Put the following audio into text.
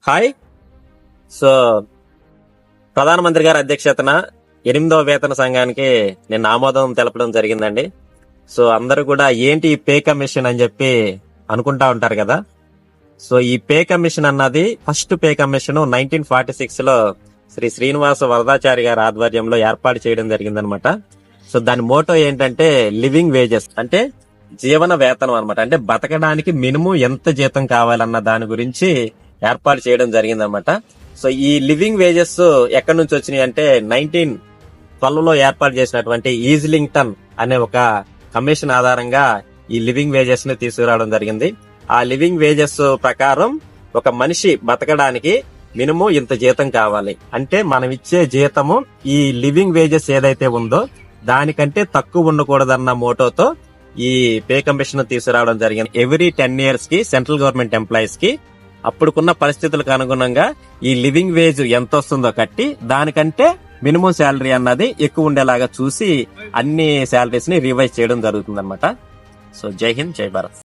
Hi. So ప్రధానమంత్రి గారి అధ్యక్షతన 8వ వేతన సంఘానికి నిన్న ఆమోదం తెలపడం జరిగిందండి. సో అందరూ కూడా ఏంటి ఈ పే కమిషన్ అని చెప్పి అనుకుంటా ఉంటారు కదా. సో ఈ పే కమిషన్ అన్నది ఫస్ట్ పే కమిషన్ 1946 లో శ్రీ శ్రీనివాస వరదాచారి గారి ఆధ్వర్యంలో ఏర్పాటు చేయడం జరిగిందనమాట. సో దాని మోటో ఏంటంటే లివింగ్ వేజెస్, అంటే జీవన వేతనం అనమాట. అంటే బతకడానికి మినిమం ఎంత జీతం కావాలన్న దాని గురించి ఏర్పాటు చేయడం జరిగిందనమాట. సో ఈ లివింగ్ వేజెస్ ఎక్కడి నుంచి వచ్చినాయి అంటే 1912 లో ఏర్పాటు చేసినటువంటి ఈజ్లింగ్టన్ అనే ఒక కమిషన్ ఆధారంగా ఈ లివింగ్ వేజెస్ ని తీసుకురావడం జరిగింది. ఆ లివింగ్ వేజెస్ ప్రకారం ఒక మనిషి బతకడానికి మినిమం ఇంత జీతం కావాలి, అంటే మనం ఇచ్చే జీతము ఈ లివింగ్ వేజెస్ ఏదైతే ఉందో దానికంటే తక్కువ ఉండకూడదన్న మోటోతో ఈ పే కమిషన్ తీసుకురావడం జరిగింది. ఎవ్రీ 10 years కి సెంట్రల్ గవర్నమెంట్ ఎంప్లాయీస్ కి అప్పుడుకున్న పరిస్థితులకు అనుగుణంగా ఈ లివింగ్ వేజ్ ఎంత వస్తుందో కట్టి దానికంటే మినిమం శాలరీ అన్నది ఎక్కువ ఉండేలాగా చూసి అన్ని శాలరీస్ ని రివైజ్ చేయడం జరుగుతుంది అనమాట. సో జై హింద్, జై భారత్.